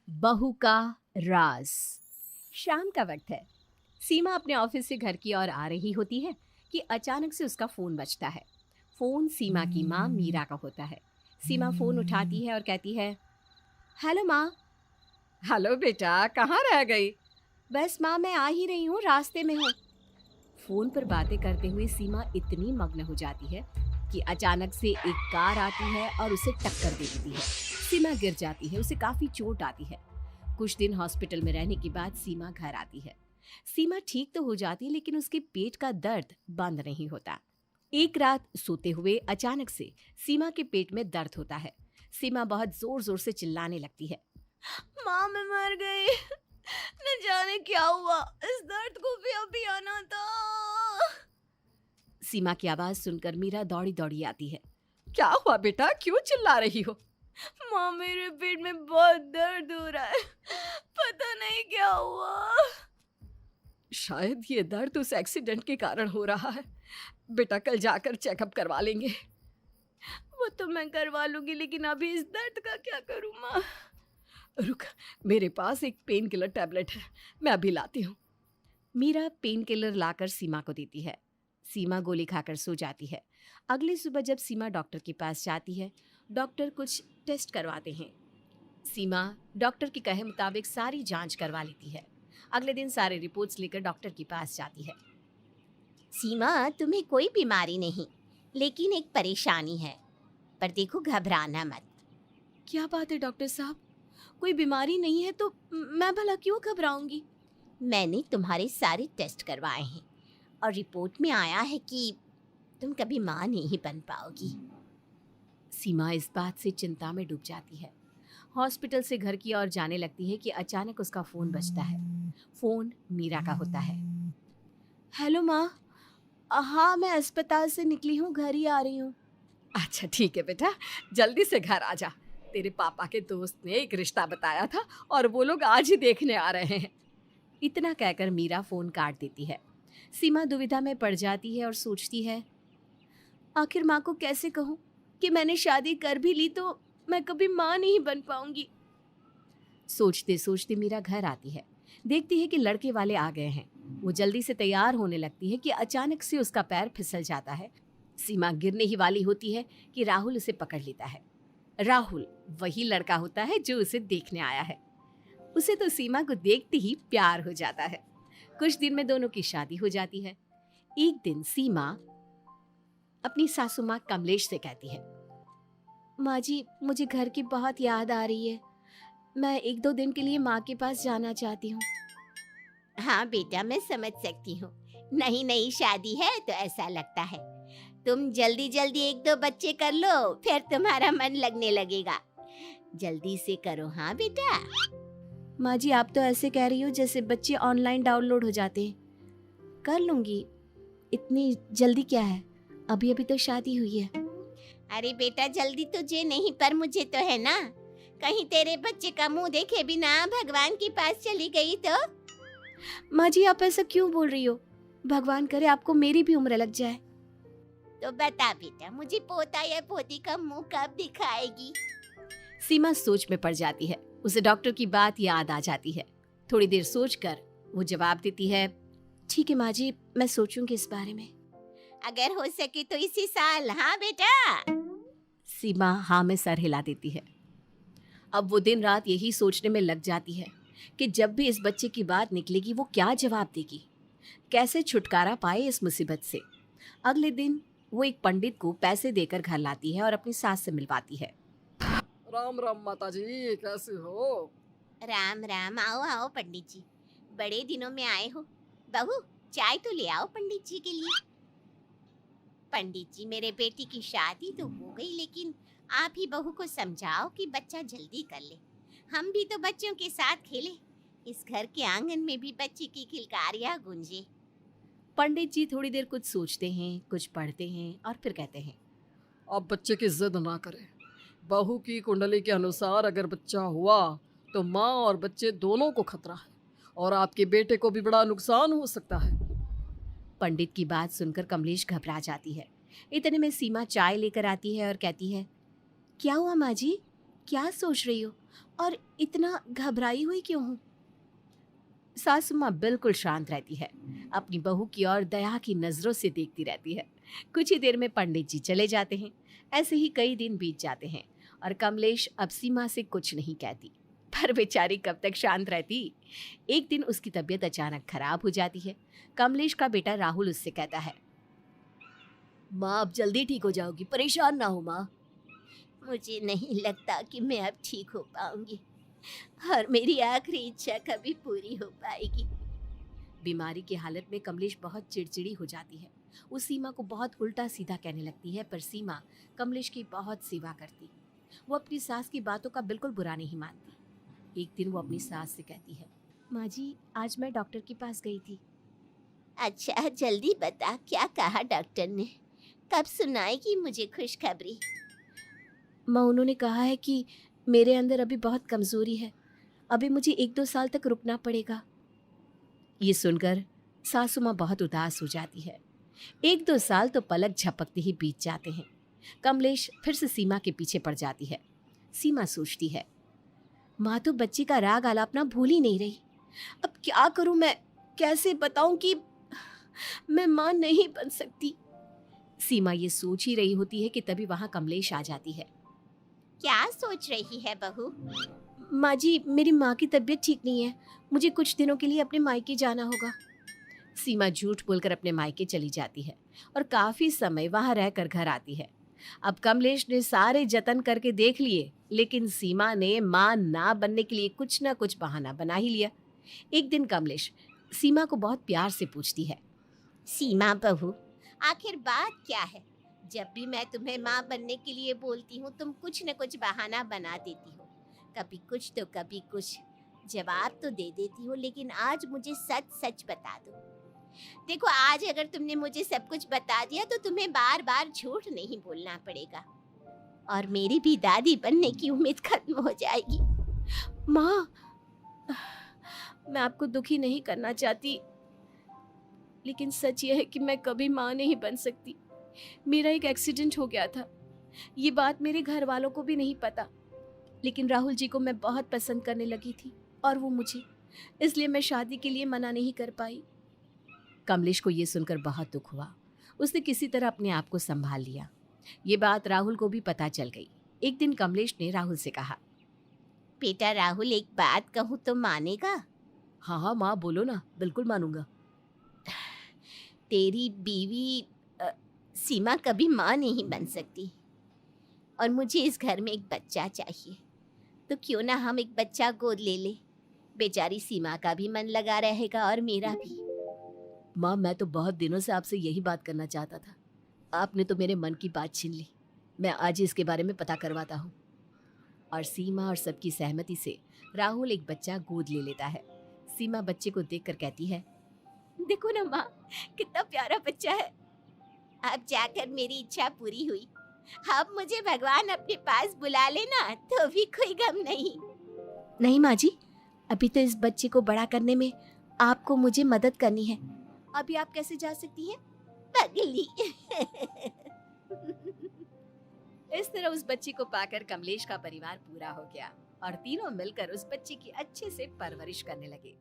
बहू का राज। शाम का वक्त है। सीमा अपने ऑफिस से घर की ओर आ रही होती है कि अचानक से उसका फोन बजता है। फोन सीमा की माँ मीरा का होता है। सीमा फोन उठाती है और कहती है, हेलो माँ। हेलो बेटा, कहाँ रह गई? बस माँ, मैं आ ही रही हूँ, रास्ते में हूँ। फोन पर बातें करते हुए सीमा इतनी मग्न हो जाती है कि अचानक से एक कार आती है और उसे टक्कर दे देती है। सीमा गिर जाती है, उसे काफी चोट आती है। कुछ दिन हॉस्पिटल में रहने के बाद सीमा घर आती है। सीमा ठीक तो हो जाती है, लेकिन उसके पेट का दर्द बंद नहीं होता। एक रात सोते हुए अचानक से सीमा के पेट में दर्द होता है। सीमा बहुत जोर जोर से चिल्लाने लगती है, माँ मैं मर गई। न जाने क्या हुआ, इस दर्द को भी अभी आना था। सीमा की आवाज सुनकर मीरा दौड़ी दौड़ी आती है। क्या हुआ बेटा, क्यों चिल्ला रही हो? माँ, मेरे पेट में बहुत दर्द हो रहा है, पता नहीं क्या हुआ। शायद ये दर्द उस एक्सीडेंट के कारण हो रहा है। बेटा, कल जाकर चेकअप करवा लेंगे। वो तो मैं करवा लूंगी, लेकिन अभी इस दर्द का क्या करूँ माँ। रुक, मेरे पास एक पेन किलर टैबलेट है, मैं अभी लाती हूँ। मीरा पेन किलर लाकर सीमा को देती है। सीमा गोली खाकर सो जाती है। अगली सुबह जब सीमा डॉक्टर के पास जाती है, डॉक्टर कुछ टेस्ट करवाते हैं। सीमा डॉक्टर के कहे मुताबिक सारी जांच करवा लेती है। अगले दिन सारे रिपोर्ट्स लेकर डॉक्टर के पास जाती है। सीमा, तुम्हें कोई बीमारी नहीं, लेकिन एक परेशानी है। पर देखो, घबराना मत। क्या बात है डॉक्टर साहब, कोई बीमारी नहीं है तो मैं भला क्यों घबराऊंगी। मैंने तुम्हारे सारे टेस्ट करवाए हैं और रिपोर्ट में आया है कि तुम कभी माँ नहीं बन पाओगी। सीमा इस बात से चिंता में डूब जाती है। हॉस्पिटल से घर की ओर जाने लगती है कि अचानक उसका फोन बजता है। फोन मीरा का होता है। हेलो माँ। हाँ, मैं अस्पताल से निकली हूँ, घर ही आ रही हूँ। अच्छा ठीक है बेटा, जल्दी से घर आ जा। तेरे पापा के दोस्त ने एक रिश्ता बताया था और वो लोग आज ही देखने आ रहे हैं। इतना कहकर मीरा फोन काट देती है। सीमा दुविधा में पड़ जाती है और सोचती है, आखिर माँ को कैसे कहूँ कि मैंने शादी कर भी ली तो मैं कभी माँ नहीं बन पाऊंगी। सोचते सोचते मीरा घर आती है। देखती है कि लड़के वाले आ गए हैं। वो जल्दी से तैयार होने लगती है कि अचानक से उसका पैर फिसल जाता है। सीमा गिरने ही वाली होती है कि राहुल उसे पकड़ लेता है। राहुल वही लड़का होता है जो उसे देखने आया है। उसे तो सीमा को देखते ही प्यार हो जाता है। कुछ दिन में दोनों की शादी हो जाती है। एक दिन सीमा अपनी सासू माँ कमलेश से कहती है, माँ जी, मुझे घर की बहुत याद आ रही है। मैं एक दो दिन के लिए माँ के पास जाना चाहती हूँ। हाँ बेटा, मैं समझ सकती हूँ। नई नई शादी है तो ऐसा लगता है। तुम जल्दी जल्दी एक दो बच्चे कर लो, फिर तुम्हारा मन लगने लगेगा। जल्दी से करो, हाँ बेटा। माँ जी, आप तो ऐसे कह रही हो जैसे बच्चे ऑनलाइन डाउनलोड हो जाते हैं। कर लूंगी, इतनी जल्दी क्या है, अभी अभी तो शादी हुई है। अरे बेटा, जल्दी तुझे नहीं पर मुझे तो है ना। कहीं तेरे बच्चे का मुंह देखे बिना भगवान के पास चली गई तो। माँ जी, आप ऐसा क्यों बोल रही हो? भगवान करे आपको मेरी भी उम्र लग जाए। तो बता बेटा, मुझे पोता या पोती का मुंह कब दिखाएगी? सीमा सोच में पड़ जाती है। उसे डॉक्टर की बात याद आ जाती है। थोड़ी देर सोचकर वो जवाब देती है, ठीक है माँ जी, मैं सोचूंगी इस बारे में। अगर हो सके तो इसी साल, हाँ बेटा। सीमा हाँ में सर हिला देती है। अब वो दिन रात यही सोचने में लग जाती है कि जब भी इस बच्चे की बात निकलेगी वो क्या जवाब देगी, कैसे छुटकारा पाए इस मुसीबत से। अगले दिन वो एक पंडित को पैसे देकर घर लाती है और अपनी सास से मिलवाती है। राम राम माता जी, कैसे हो? राम राम, आओ आओ पंडित जी, बड़े दिनों में आए हो। बहू, चाय तो ले आओ पंडित जी के लिए। पंडित जी, मेरे बेटी की शादी तो हो गई, लेकिन आप ही बहू को समझाओ कि बच्चा जल्दी कर ले। हम भी तो बच्चों के साथ खेले, इस घर के आंगन में भी बच्चे की किलकारियां गूंजे। पंडित जी थोड़ी देर कुछ सोचते हैं, कुछ पढ़ते हैं और फिर कहते हैं, अब बच्चे की जिद ना करें। बहू की कुंडली के अनुसार अगर बच्चा हुआ तो माँ और बच्चे दोनों को खतरा है और आपके बेटे को भी बड़ा नुकसान हो सकता है। पंडित की बात सुनकर कमलेश घबरा जाती है। इतने में सीमा चाय लेकर आती है और कहती है, क्या हुआ माँ जी, क्या सोच रही हो? और इतना घबराई हुई क्यों हूँ? सासू माँ बिल्कुल शांत रहती है, अपनी बहू की ओर दया की नज़रों से देखती रहती है। कुछ ही देर में पंडित जी चले जाते हैं। ऐसे ही कई दिन बीत जाते हैं और कमलेश अब सीमा से कुछ नहीं कहती। पर बेचारी कब तक शांत रहती। एक दिन उसकी तबीयत अचानक खराब हो जाती है। कमलेश का बेटा राहुल उससे कहता है, माँ अब जल्दी ठीक हो जाओगी, परेशान ना हो माँ। मुझे नहीं लगता कि मैं अब ठीक हो पाऊंगी और मेरी आखिरी इच्छा कभी पूरी हो पाएगी। बीमारी की हालत में कमलेश बहुत चिड़चिड़ी हो जाती है। वो सीमा को बहुत उल्टा सीधा कहने लगती है, पर सीमा कमलेश की बहुत सेवा करती। वो अपनी सास की बातों का बिल्कुल बुरा नहीं मानती। एक दिन वो अपनी सास से कहती है, माँ जी आज मैं डॉक्टर के पास गई थी। अच्छा जल्दी बता, क्या कहा डॉक्टर ने? कब सुनाएगी मुझे खुशखबरी? माँ उन्होंने कहा है कि मेरे अंदर अभी बहुत कमज़ोरी है, अभी मुझे 1-2 साल तक रुकना पड़ेगा। ये सुनकर सासू माँ बहुत उदास हो जाती है। 1-2 साल तो पलक झपकते ही बीत जाते हैं। कमलेश फिर से सीमा के पीछे पड़ जाती है। सीमा सोचती है, माँ तो बच्ची का राग आलापना भूल ही नहीं रही। अब क्या करूँ मैं? कैसे बताऊँ कि मैं माँ नहीं बन सकती? सीमा ये सोच ही रही होती है कि तभी वहाँ कमलेश आ जाती है। क्या सोच रही है बहू? माँ जी मेरी माँ की तबीयत ठीक नहीं है, मुझे कुछ दिनों के लिए अपने मायके जाना होगा। सीमा झूठ बोलकर अपने मायके चली जाती है और काफी समय वहां रहकर घर आती है। अब कमलेश ने सारे जतन करके देख लिए, लेकिन सीमा ने मां ना बनने के लिए कुछ ना कुछ बहाना बना ही लिया। एक दिन कमलेश सीमा को बहुत प्यार से पूछती है, सीमा बहू आखिर बात क्या है? जब भी मैं तुम्हें माँ बनने के लिए बोलती हूँ तुम कुछ न कुछ बहाना बना देती हो, कभी कुछ तो कभी कुछ। जवाब तो दे देती हो, लेकिन आज मुझे सच सच बता दो। देखो आज अगर तुमने मुझे सब कुछ बता दिया तो तुम्हें बार बार झूठ नहीं बोलना पड़ेगा और मेरी भी दादी बनने की उम्मीद खत्म हो जाएगी। माँ मैं आपको दुखी नहीं करना चाहती, लेकिन सच ये है कि मैं कभी माँ नहीं बन सकती। मेरा एक एक्सीडेंट हो गया था, ये बात मेरे घर वालों को भी नहीं पता, लेकिन राहुल जी को मैं बहुत पसंद करने लगी थी और वो मुझे, इसलिए मैं शादी के लिए मना नहीं कर पाई। कमलेश को ये सुनकर बहुत दुख हुआ। उसने किसी तरह अपने आप को संभाल लिया। ये बात राहुल को भी पता चल गई। एक दिन कमलेश ने राहुल से कहा, बेटा राहुल एक बात कहूँ तो मानेगा? हाँ हाँ माँ बोलो ना, बिल्कुल मानूंगा। तेरी बीवी सीमा कभी माँ नहीं बन सकती और मुझे इस घर में एक बच्चा चाहिए, तो क्यों ना हम एक बच्चा गोद ले ले। बेचारी सीमा का भी मन लगा रहेगा और मेरा भी। माँ मैं तो बहुत दिनों से आपसे यही बात करना चाहता था, आपने तो मेरे मन की बात छीन ली। मैं आज ही इसके बारे में पता करवाता हूँ। और सीमा और सबकी सहमति से राहुल एक बच्चा गोद ले लेता है। सीमा बच्चे को देखकर कहती है, देखो ना माँ कितना प्यारा बच्चा है। अब जाकर मेरी इच्छा पूरी हुई। अब मुझे भगवान अपने पास बुला लेना तो भी कोई गम नहीं। नहीं माँ जी, अभी तो इस बच्चे को बड़ा करने में आपको मुझे मदद करनी है। अभी आप कैसे जा सकती हैं? पगली। इस तरह उस बच्ची को पाकर कमलेश का परिवार पूरा हो गया और तीनों मिलकर उस बच्ची की अच्छे से परवरिश करने लगे।